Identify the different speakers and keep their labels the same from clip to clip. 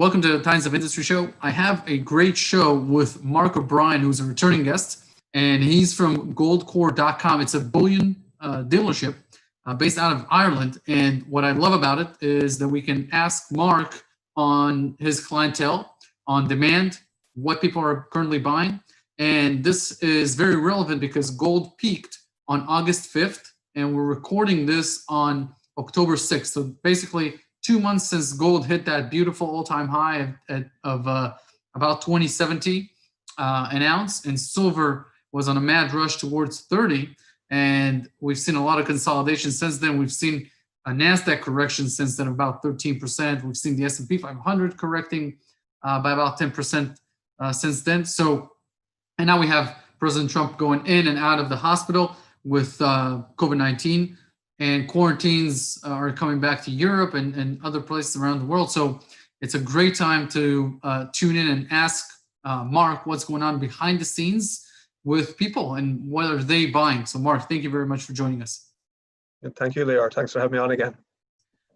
Speaker 1: Welcome to the Times of Industry show. I have a great show with Mark O'Brien, who's a returning guest, and he's from GoldCore.com. It's a bullion dealership based out of Ireland. And what I love about it is that we can ask Mark on his clientele, on demand, what people are currently buying. And this is very relevant because gold peaked on August 5th, and we're recording this on October 6th. So basically, 2 months since gold hit that beautiful all-time high of about 2070 an ounce, and silver was on a mad rush towards 30. And we've seen a lot of consolidation since then. We've seen a NASDAQ correction since then of about 13%. We've seen the S&P 500 correcting by about 10% since then. So, and now we have President Trump going in and out of the hospital with COVID-19. And quarantines are coming back to Europe and other places around the world. So it's a great time to tune in and ask Mark what's going on behind the scenes with people and what are they buying. So Mark, thank you very much for joining us.
Speaker 2: Thank you, Leor. Thanks for having me on again.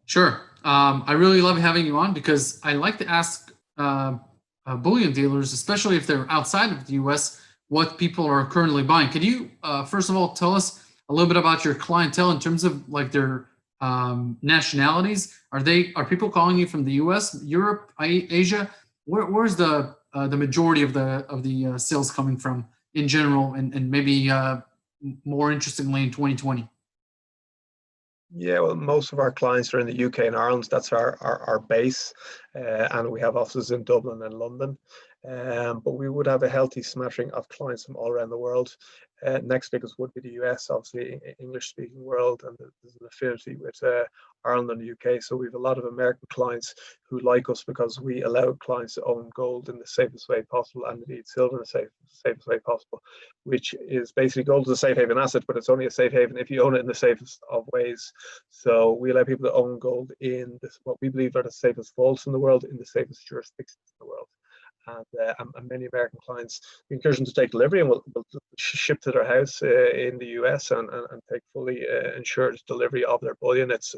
Speaker 1: Sure. I really love having you on because I like to ask bullion dealers, especially if they're outside of the US, what people are currently buying. Could you, first of all, tell us a little bit about your clientele in terms of like their nationalities? Are people calling you from the U.S., Europe, Asia? Where's the majority of the sales coming from in general, and maybe more interestingly in 2020?
Speaker 2: Yeah, well, most of our clients are in the UK and Ireland. That's our base, and we have offices in Dublin and London. But we would have a healthy smattering of clients from all around the world. Next biggest would be the US, obviously English-speaking world, and there's an affinity with Ireland and the UK. So we have a lot of American clients who like us because we allow clients to own gold in the safest way possible, and indeed silver in the safest way possible, which is basically gold is a safe haven asset, but it's only a safe haven if you own it in the safest of ways. So we allow people to own gold in what we believe are the safest vaults in the world, in the safest jurisdictions in the world. And many American clients, we encourage them to take delivery and we'll ship to their house in the US and take fully insured delivery of their bullion. It's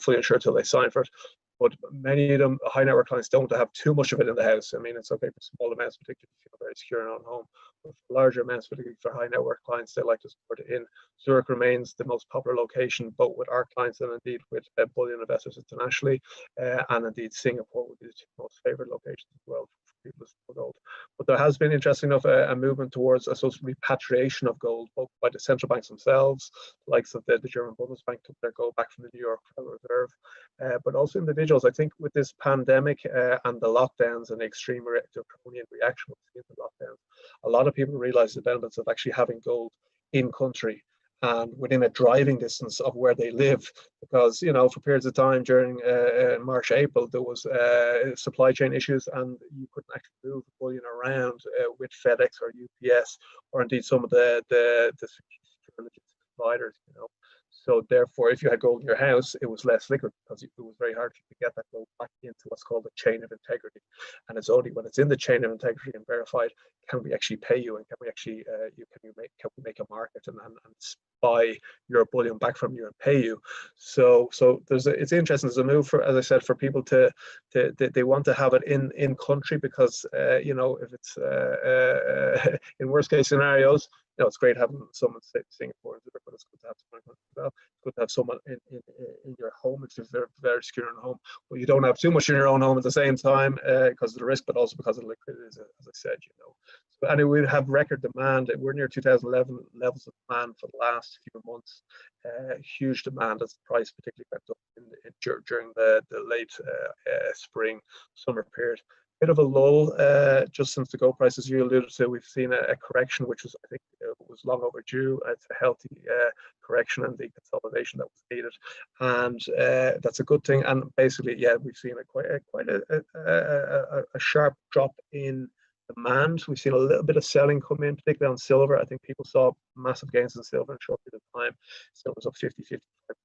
Speaker 2: fully insured till they sign for it. But many of them, high net worth clients, don't have too much of it in the house. I mean, it's okay for small amounts, particularly if you feel very secure in your own home. But for larger amounts, particularly for high net worth clients, they like to support it in. Zurich remains the most popular location, both with our clients and indeed with bullion investors internationally. And indeed, Singapore would be the two most favored locations in the world for people to store gold. But there has been, interesting enough, a movement towards, I suppose, repatriation of gold, both by the central banks themselves, the likes of the German Bundesbank took their gold back from the New York Federal Reserve, but also individuals. I think with this pandemic and the lockdowns and the extreme draconian reaction we've seen to lockdowns, a lot of people realize the benefits of actually having gold in country and within a driving distance of where they live, because for periods of time during March, April, there was supply chain issues and you couldn't actually move bullion around with FedEx or UPS or indeed some of the providers. So therefore, if you had gold in your house, it was less liquid because it was very hard to get that gold back into what's called the chain of integrity. And it's only when it's in the chain of integrity and verified can we actually pay you, and can we actually can we make a market and buy your bullion back from you and pay you. So it's interesting. There's a move for, as I said, for people to they want to have it in country because if it's in worst case scenarios. It's great having someone in Singapore, but it's good to have someone as well. It's good to have someone in your home. It's very, very secure in home. Well, you don't have too much in your own home at the same time because of the risk, but also because of the liquidity, as I said. So anyway, we have record demand. We're near 2011 levels of demand for the last few months. Huge demand as the price particularly went up during the late spring, summer period. Bit of a lull just since the gold prices you alluded to. We've seen a correction, which was, I think, was long overdue. It's a healthy correction and the consolidation that was needed, and that's a good thing. And basically, yeah, we've seen quite a sharp drop in demand. We've seen a little bit of selling come in, particularly on silver. I think people saw massive gains in silver in a short period of time. Silver was up 50-55%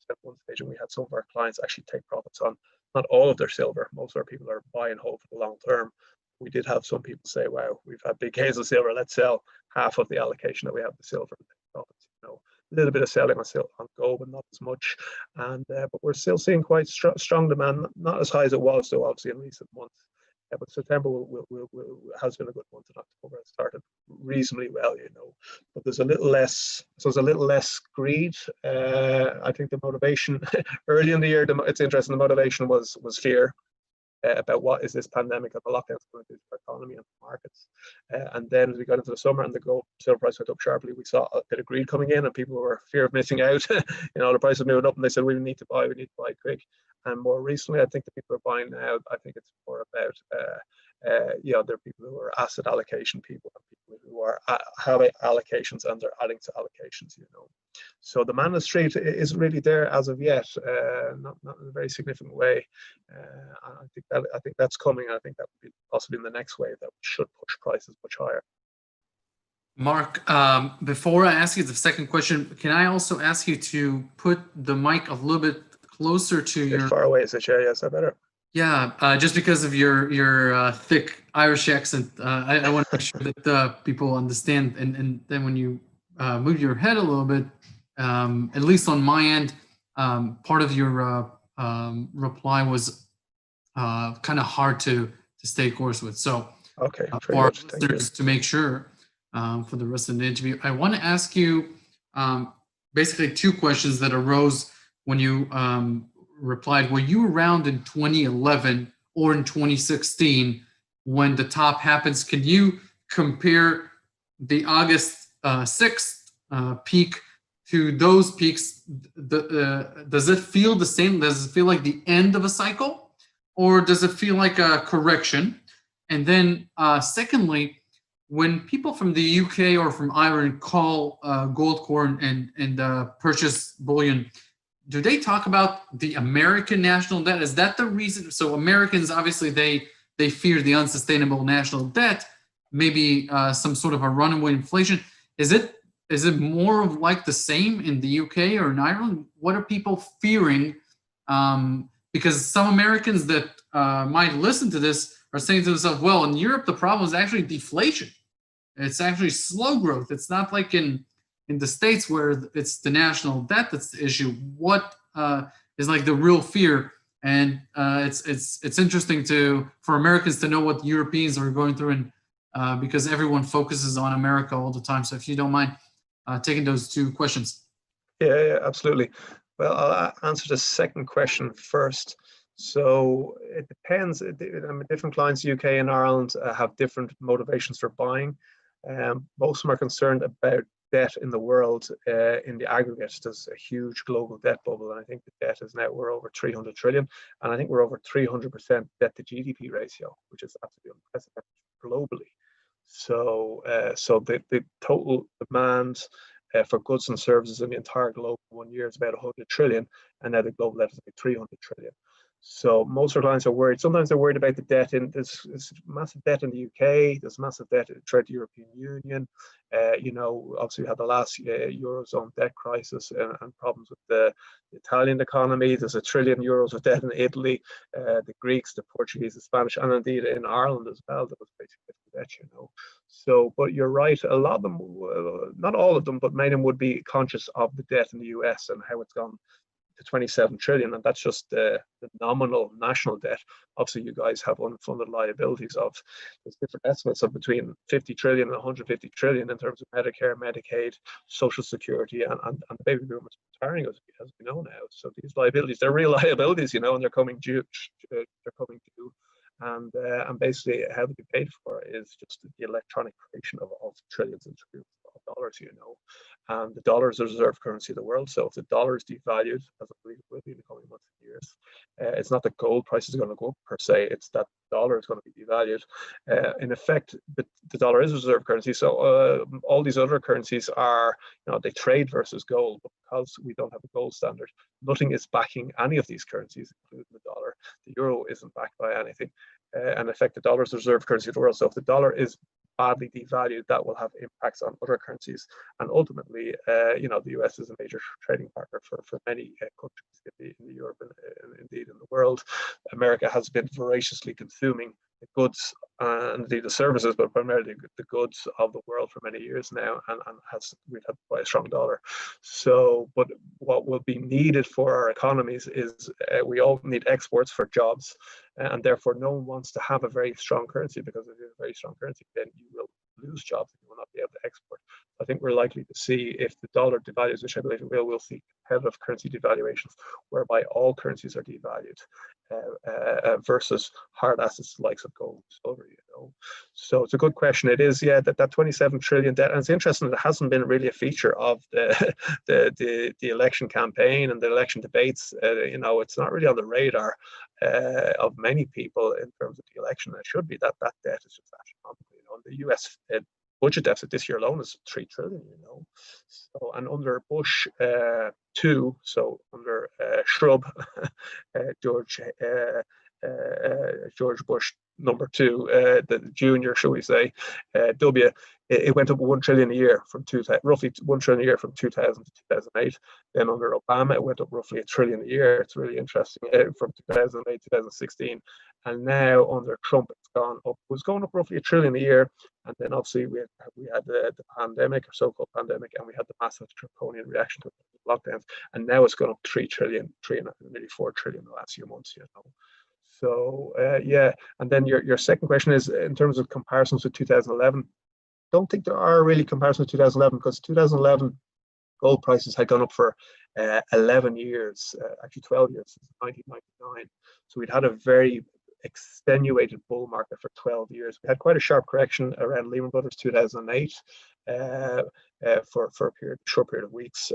Speaker 2: at one stage, and we had some of our clients actually take profits on not all of their silver. Most of our people are buy and hold for the long term. We did have some people say, wow, we've had big gains of silver, let's sell half of the allocation that we have to silver and take profits. little bit of selling on gold, but not as much. And but we're still seeing quite strong demand, not as high as it was, though, obviously in recent months. But September has been a good month, and October has started reasonably well, But there's a little less, so there's a little less greed. I think the motivation early in the year, it's interesting. The motivation was fear about what is this pandemic and the lockdowns going to do to the economy and the markets. And then as we got into the summer and the gold silver price went up sharply, we saw a bit of greed coming in, and people were fear of missing out. The price was moving up, and they said we need to buy quick. And more recently, I think the people are buying now. I think it's more about there are people who are asset allocation people, and people who are have allocations and they're adding to allocations. So the man on the street isn't really there as of yet, not in a very significant way. I think that's coming. I think that would be possibly in the next wave that should push prices much higher.
Speaker 1: Mark, before I ask you the second question, can I also ask you to put the mic a little bit closer to your
Speaker 2: far away? Is it? Yeah, is that better?
Speaker 1: Yeah, just because of your thick Irish accent, I want to make sure that people understand. And then when you move your head a little bit, at least on my end, part of your reply was kind of hard to stay course with. So
Speaker 2: okay,
Speaker 1: for our listeners to make sure for the rest of the interview, I want to ask you basically two questions that arose when you replied. Were you around in 2011 or in 2016 when the top happens? Can you compare the August 6th peak to those peaks? Does it feel the same? Does it feel like the end of a cycle, or does it feel like a correction? And then secondly, when people from the UK or from Ireland call GoldCore and purchase bullion, do they talk about the American national debt? Is that the reason? So Americans, obviously, they fear the unsustainable national debt, maybe some sort of a runaway inflation. Is it more of like the same in the UK or in Ireland? What are people fearing? Because some Americans that might listen to this are saying to themselves, well, in Europe, the problem is actually deflation. It's actually slow growth. It's not like in the States where it's the national debt that's the issue. What is like the real fear? And it's interesting for Americans to know what Europeans are going through, and because everyone focuses on America all the time. So if you don't mind taking those two questions.
Speaker 2: Yeah, absolutely. Well, I'll answer the second question first. So it depends. Different clients, UK and Ireland, have different motivations for buying. Most of them are concerned about debt in the world in the aggregate. There's a huge global debt bubble, and I think the debt is now, we're over 300 trillion, and I think we're over 300% debt to GDP ratio, which is absolutely unprecedented globally. So the total demand for goods and services in the entire globe in 1 year is about 100 trillion, and now the global debt is about 300 trillion. So most of our clients are worried. Sometimes they're worried about the debt. There's massive debt in the UK. There's massive debt throughout the European Union. Obviously we had the last Eurozone debt crisis and problems with the Italian economy. There's €1 trillion of debt in Italy, the Greeks, the Portuguese, the Spanish, and indeed in Ireland as well. There was basically debt, So, but you're right. A lot of them, not all of them, but many of them would be conscious of the debt in the US and how it's gone to 27 trillion, and that's just the nominal national debt. Obviously, you guys have unfunded liabilities of, there's different estimates of between 50 trillion and 150 trillion in terms of Medicare, Medicaid, Social Security, and the baby boomers retiring, as we know now. So these liabilities, they're real liabilities, and they're coming due. And basically how they be paid for is just the electronic creation of trillions and trillions of dollars, and the dollar is the reserve currency of the world. So if the dollar is devalued, as I believe it will be in the coming months and years, it's not that gold prices are going to go up per se, it's that the dollar is going to be devalued. In effect, the dollar is a reserve currency, so all these other currencies are, they trade versus gold, but because we don't have a gold standard, nothing is backing any of these currencies, including the dollar. The euro isn't backed by anything. In effect, the dollar is the reserve currency of the world. So if the dollar is badly devalued, that will have impacts on other currencies. And ultimately, the US is a major trading partner for many countries in Europe and indeed in the world. America has been voraciously consuming goods and indeed the services, but primarily the goods of the world for many years now, and we've had quite a strong dollar. So, but what will be needed for our economies is we all need exports for jobs, and therefore no one wants to have a very strong currency, because if you have a very strong currency, then you will lose jobs and you will not be able to export. I think we're likely to see, if the dollar devalues, which I believe it will, we'll see competitive currency devaluations, whereby all currencies are devalued versus hard assets likes of gold and silver. So it's a good question. It is, yeah, that 27 trillion debt, and it's interesting that it hasn't been really a feature of the election campaign and the election debates. It's not really on the radar of many people in terms of the election. It should be. That debt is just astronomical. The U.S. budget deficit this year alone is 3 trillion. So, and under Bush 2, so under Shrub, George Bush number 2, the junior, shall we say, W, it went up 1 trillion a year from roughly 1 trillion a year from 2000 to 2008. Then under Obama, it went up roughly 1 trillion a year. It's really interesting, from 2008 to 2016. And now under Trump, it's gone up. It was going up roughly 1 trillion a year. And then obviously we had the pandemic, or so-called pandemic, and we had the massive draconian reaction to lockdowns. And now it's gone up 3 trillion, nearly 4 trillion in the last few months. So yeah. And then your second question is in terms of comparisons with 2011. Don't think there are really comparisons with 2011, because 2011 gold prices had gone up for 11 years, actually 12 years, since 1999. So we'd had a very extenuated bull market for 12 years. We had quite a sharp correction around Lehman Brothers 2008 for a short period of weeks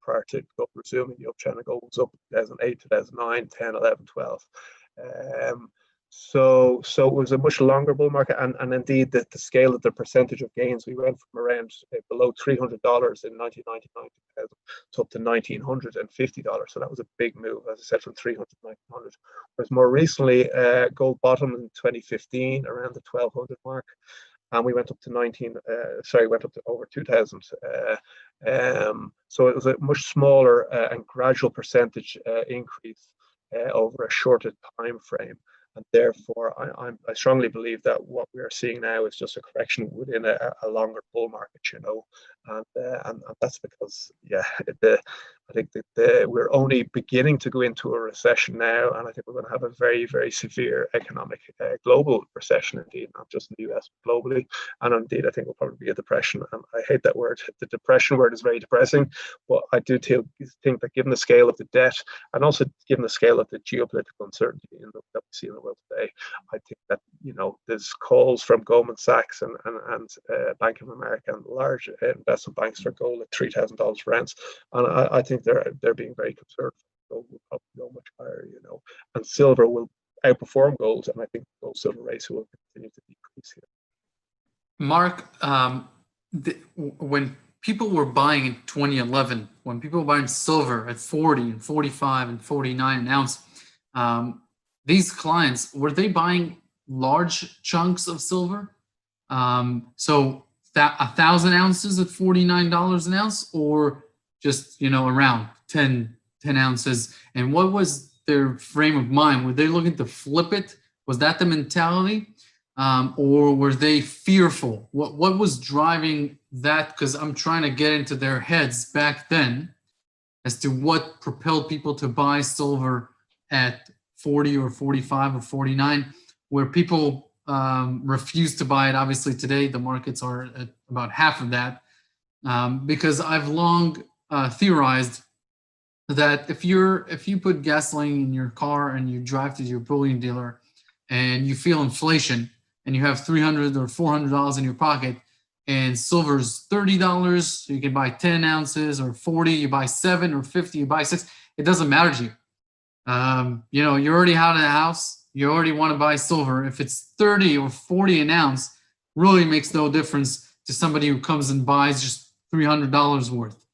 Speaker 2: prior to gold resuming the uptrend. And gold was up 2008, 2009, 10, 11, 12. So it was a much longer bull market, and indeed the scale of the percentage of gains, we went from around below $300 in 1999 to up to $1,950. So that was a big move, as I said, from 300 to 1900. Whereas more recently, gold bottomed in 2015 around the 1200 mark, and we went up to went up to over 2000. So it was a much smaller and gradual percentage increase over a shorter time frame. And therefore, I strongly believe that what we are seeing now is just a correction within a longer bull market, and that's because, yeah, I think that we're only beginning to go into a recession now, and I think we're going to have a very, very severe economic global recession, indeed, not just in the US, but globally. And indeed, I think we'll probably be a depression. And I hate that word. The depression word is very depressing, but I do think that given the scale of the debt, and also given the scale of the geopolitical uncertainty that we see in the world today, I think that there's calls from Goldman Sachs and Bank of America and large investment banks for gold at $3,000 per ounce, and I think they're being very conservative. Gold will probably go much higher, and silver will outperform gold, and I think the gold-silver ratio will continue to decrease here.
Speaker 1: Mark, when people were buying in 2011, when people were buying silver at 40 and 45 and 49 an ounce, these clients, were they buying large chunks of silver? So that 1,000 ounces at $49 an ounce, or just around 10 ounces? And what was their frame of mind? Were they looking to flip it? Was that the mentality? Or were they fearful? What was driving that? Because I'm trying to get into their heads back then as to what propelled people to buy silver at 40 or 45 or 49, where people refuse to buy it. Obviously today the markets are at about half of that, because I've long theorized that if you put gasoline in your car and you drive to your bullion dealer and you feel inflation and you have $300 or $400 in your pocket, and silver's $30, so you can buy 10 ounces, or 40, you buy 7, or 50, you buy 6, it doesn't matter to you. You're already out of the house. You already want to buy silver. If it's 30 or 40 an ounce, really makes no difference to somebody who comes and buys just $300 worth.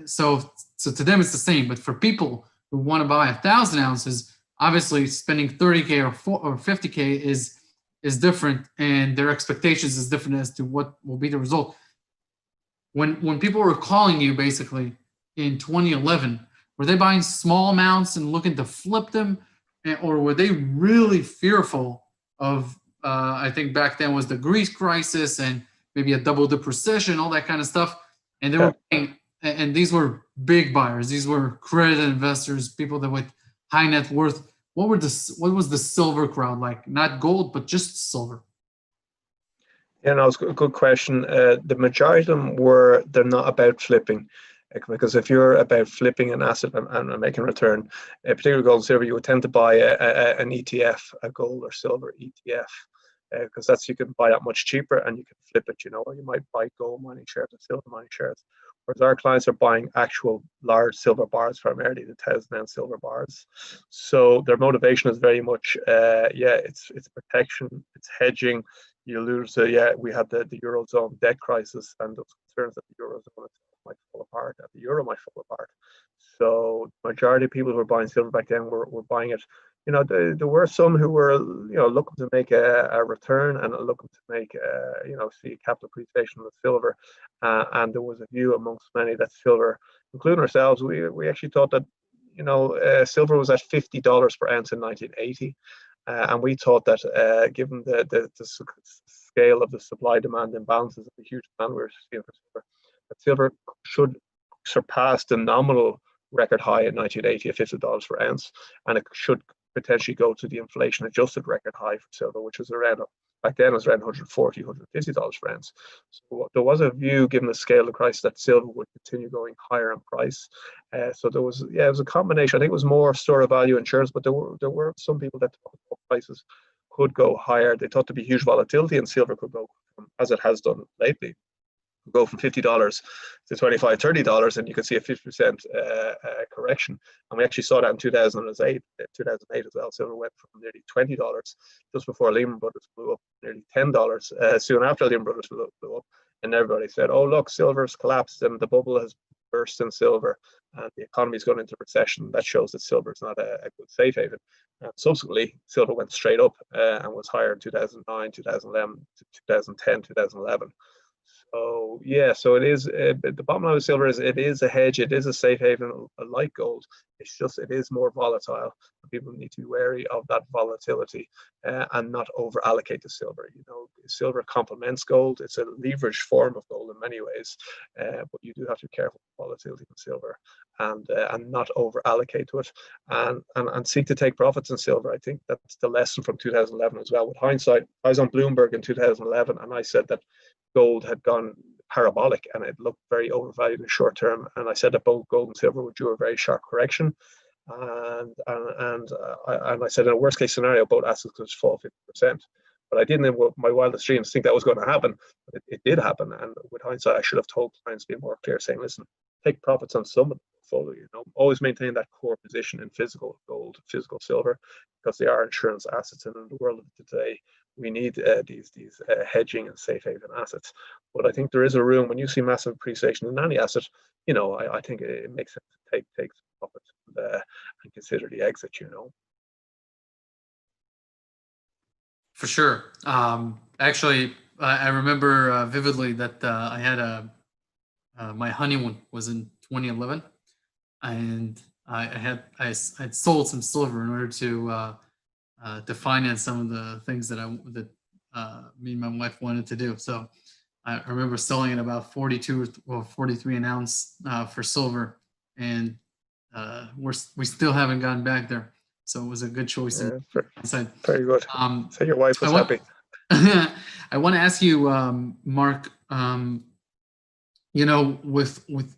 Speaker 1: So to them it's the same. But for people who want to buy 1,000 ounces, obviously spending 30K or 50K is different, and their expectations is different as to what will be the result. When people were calling you basically in 2011, were they buying small amounts and looking to flip them? or were they really fearful of, I think back then was the Greece crisis and maybe a double dip recession, all that kind of stuff. And they
Speaker 2: Yeah.
Speaker 1: were buying, and these were big buyers. These were credit investors, people that with high net worth. What was the silver crowd like? Not gold, but just silver.
Speaker 2: Yeah, no, it's a good question. The majority of them they're not about flipping. Because if you're about flipping an asset and making a return, particularly gold and silver, you would tend to buy an ETF, a gold or silver ETF, because that's, you can buy that much cheaper and you can flip it, or you might buy gold mining shares or silver mining shares. Whereas our clients are buying actual large silver bars, primarily the 1,000 ounce silver bars. So their motivation is very much, it's protection, it's hedging. You alluded to, we had the Eurozone debt crisis and those concerns that the Eurozone might fall apart, that the euro might fall apart. So the majority of people who were buying silver back then were buying it. There were some who were, looking to make a return and looking to make, see capital appreciation of silver. And there was a view amongst many that silver, including ourselves, we actually thought that, silver was at $50 per ounce in 1980. And we thought that given the scale of the supply-demand imbalances and the huge demand we were seeing for silver, that silver should surpass the nominal record high in 1980 at $50 per ounce, and it should potentially go to the inflation-adjusted record high for silver, which was around, back then it was around $140, $150 per ounce. So there was a view, given the scale of the crisis, that silver would continue going higher in price. So there was, it was a combination. I think it was more store of value insurance, but there were some people that thought prices could go higher. They thought there'd be huge volatility, and silver could go, as it has done lately, go from $50 to $25, $30, and you can see a 50% correction. And we actually saw that in 2008 as well. Silver went from nearly $20 just before Lehman Brothers blew up, nearly $10 soon after Lehman Brothers blew up. And everybody said, oh, look, silver's collapsed and the bubble has burst in silver and the economy's going into recession. That shows that silver is not a good safe haven. And subsequently, silver went straight up and was higher in 2009, 2011, 2010, 2011. So it is, the bottom line of silver is it is a hedge, it is a safe haven like gold. It's just, it is more volatile. People need to be wary of that volatility and not over allocate to silver. Silver complements gold. It's a leveraged form of gold in many ways, but you do have to be careful with volatility in silver and not over allocate to it and seek to take profits in silver. I think that's the lesson from 2011 as well. With hindsight, I was on Bloomberg in 2011 and I said that gold had gone parabolic and it looked very overvalued in the short term. And I said that both gold and silver would do a very sharp correction. And I said in a worst case scenario, both assets could fall 50%. But I didn't in my wildest dreams think that was going to happen. But it did happen. And with hindsight, I should have told clients to be more clear, saying, listen, take profits on some of the portfolio. Always maintain that core position in physical gold, physical silver, because they are insurance assets. And in the world of today, we need these hedging and safe haven assets. But I think there is a room when you see massive appreciation in any asset. I think it makes sense to take some profits and consider the exit.
Speaker 1: For sure. Actually, I remember vividly that I had my honeymoon was in 2011, and I had sold some silver in order to finance some of the things that me and my wife wanted to do. So I remember selling at about 42 or 43 an ounce for silver, and we still haven't gotten back there. So it was a good choice.
Speaker 2: Very good. So your wife was happy.
Speaker 1: I want to ask you, Mark. With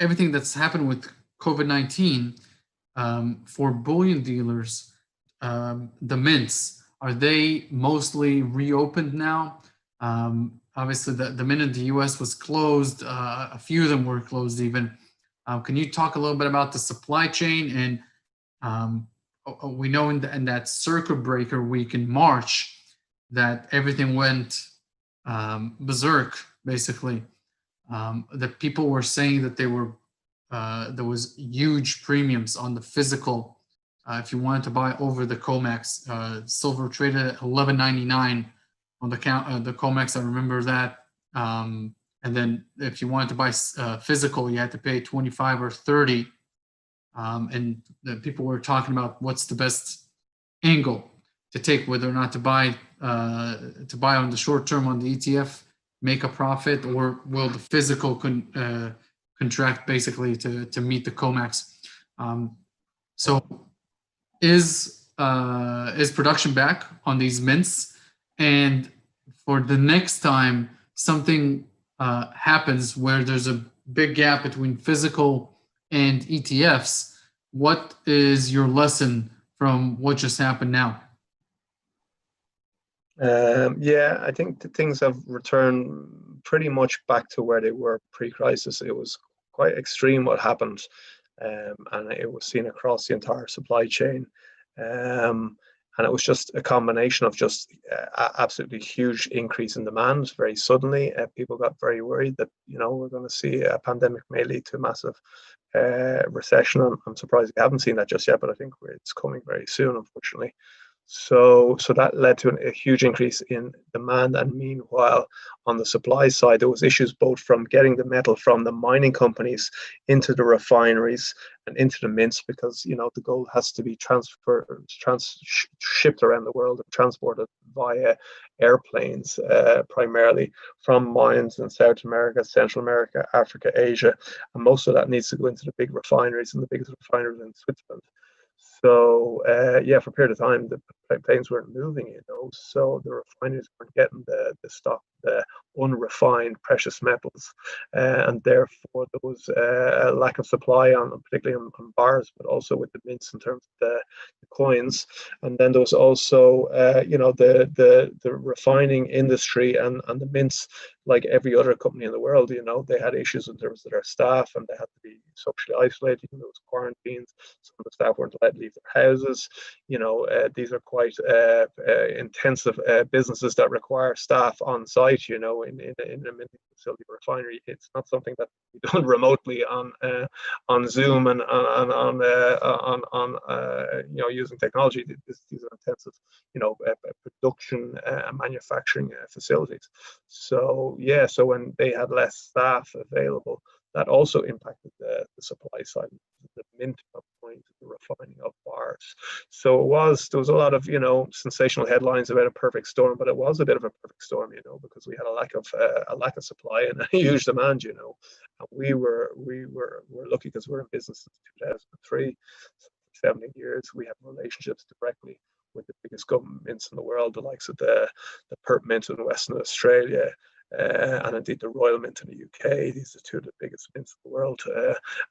Speaker 1: everything that's happened with COVID-19, for bullion dealers, the mints, are they mostly reopened now? Obviously, the mint in the U.S. was closed. A few of them were closed even. Can you talk a little bit about the supply chain? And we know in that circuit breaker week in March that everything went berserk, basically. That people were saying that there was huge premiums on the physical. If you wanted to buy over the COMEX, silver traded at $11.99 on the COMEX. I remember that. And then if you wanted to buy physical, you had to pay 25 or 30. And the people were talking about what's the best angle to take, whether or not to buy on the short term on the ETF, make a profit, or will the physical contract basically to meet the COMAX. So is production back on these mints? And for the next time something happens where there's a big gap between physical and ETFs, what is your lesson from what just happened now?
Speaker 2: Yeah, I think things have returned pretty much back to where they were pre-crisis. It was quite extreme what happened, and it was seen across the entire supply chain. And it was just a combination of just absolutely huge increase in demand very suddenly. People got very worried that, we're going to see a pandemic may lead to a massive recession. I'm surprised we haven't seen that just yet, but I think it's coming very soon, unfortunately. So that led to a huge increase in demand. And meanwhile, on the supply side, there was issues both from getting the metal from the mining companies into the refineries and into the mints, because the gold has to be shipped around the world and transported via airplanes, primarily from mines in South America, Central America, Africa, Asia, and most of that needs to go into the big refineries, and the biggest refineries in Switzerland. So for a period of time, the planes weren't moving, so the refineries weren't getting the stock, the unrefined precious metals, and therefore there was a lack of supply particularly on bars, but also with the mints in terms of the coins. And then there was also the refining industry and the mints, like every other company in the world, they had issues in terms of their staff, and they had to be socially isolated. There was quarantines. Some of the staff weren't allowed to leave their houses. These are quite intensive businesses that require staff on site. In a mint facility refinery, it's not something that can be done remotely on Zoom and on using technology. These are intensive, production and manufacturing facilities. So when they had less staff available, that also impacted the supply side, the mint of coins, the refining of bars. So there was a lot of sensational headlines about a perfect storm, but it was a bit of a perfect storm, because we had a lack of supply and a huge demand, and we were lucky because we're in business since 2003, so for 17 years. We have relationships directly with the biggest governments in the world, the likes of the Perth Mint in Western Australia, and indeed the Royal Mint in the UK. These are two of the biggest mints in the world,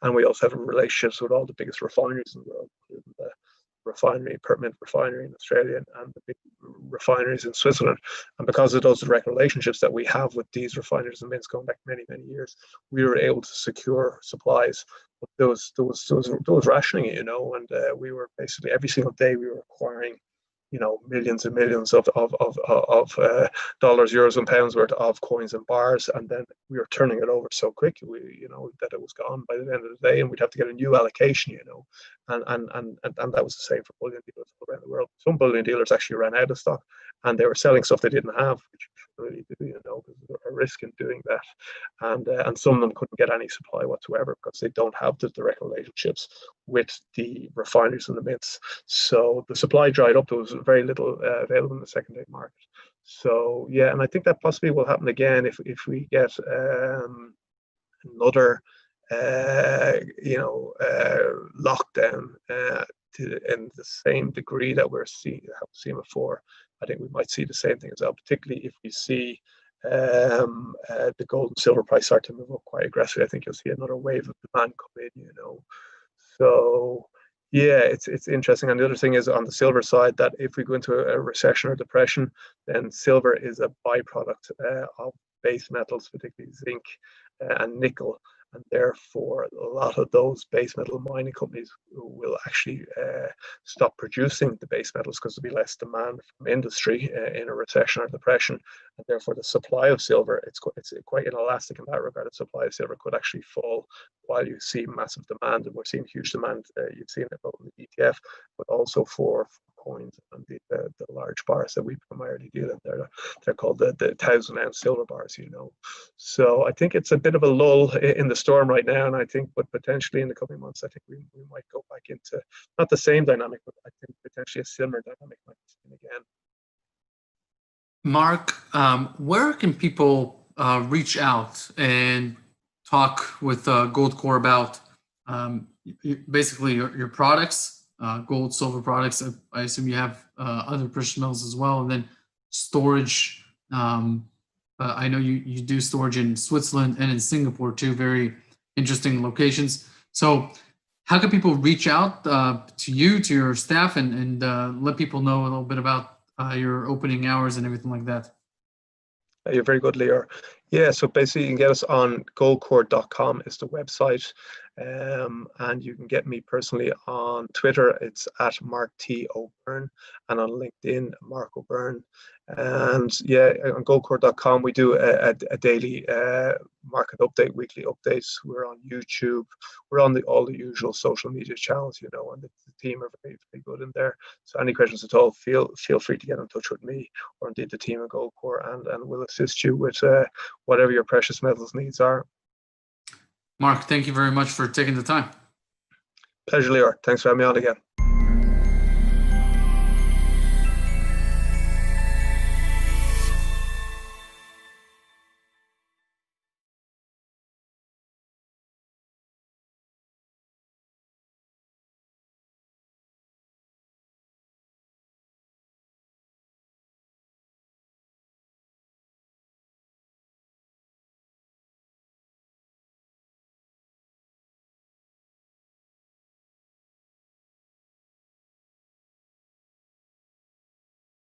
Speaker 2: and we also have relationships with all the biggest refineries in the world, including the Perth Mint refinery in Australia and the big refineries in Switzerland. And because of those direct relationships that we have with these refineries and mints going back many, many years, we were able to secure supplies. But there was rationing, and we were basically every single day we were acquiring millions and millions of dollars, euros, and pounds worth of coins and bars, and then we were turning it over so quick, that it was gone by the end of the day, and we'd have to get a new allocation, and that was the same for bullion dealers all around the world. Some bullion dealers actually ran out of stock, and they were selling stuff they didn't have, which really do, because there's a risk in doing that, and some of them couldn't get any supply whatsoever because they don't have the direct relationships with the refineries and the mints. So the supply dried up. There was very little available in the secondary market. So and I think that possibly will happen again if we get another lockdown in the same degree that we've seen before. I think we might see the same thing as well, particularly if we see the gold and silver price start to move up quite aggressively. I think you'll see another wave of demand come in, So it's interesting. And the other thing is on the silver side, that if we go into a recession or depression, then silver is a byproduct of base metals, particularly zinc and nickel. And therefore, a lot of those base metal mining companies will actually stop producing the base metals because there'll be less demand from industry in a recession or depression. And therefore, the supply of silver, it's quite inelastic in that regard. The supply of silver could actually fall while you see massive demand. And we're seeing huge demand. You've seen it both in the ETF, but also for coins and the large bars that we primarily deal in. They're called the 1,000-ounce silver bars, So I think it's a bit of a lull in the storm right now, and I think, but potentially in the coming months, I think we might go back into not the same dynamic, but I think potentially a similar dynamic might happen again.
Speaker 1: Mark, where can people reach out and talk with GoldCore about basically your products, gold, silver products? I assume you have other precious metals as well, and then storage. I know you do storage in Switzerland and in Singapore, two very interesting locations. So how can people reach out to you, to your staff, and let people know a little bit about your opening hours and everything like that?
Speaker 2: You're very good, Leo. Yeah, so basically you can get us on goldcore.com is the website. And you can get me personally on Twitter. It's at Mark T. O'Byrne, and on LinkedIn, Mark O'Byrne. And yeah, on goldcore.com, we do a daily market update, weekly updates. We're on YouTube. We're on all the usual social media channels, and the team are very, very good in there. So any questions at all, feel free to get in touch with me or indeed the team at GoldCore, and we'll assist you with whatever your precious metals needs are.
Speaker 1: Mark, thank you very much for taking the time.
Speaker 2: Pleasure, Leo. Thanks for having me on again.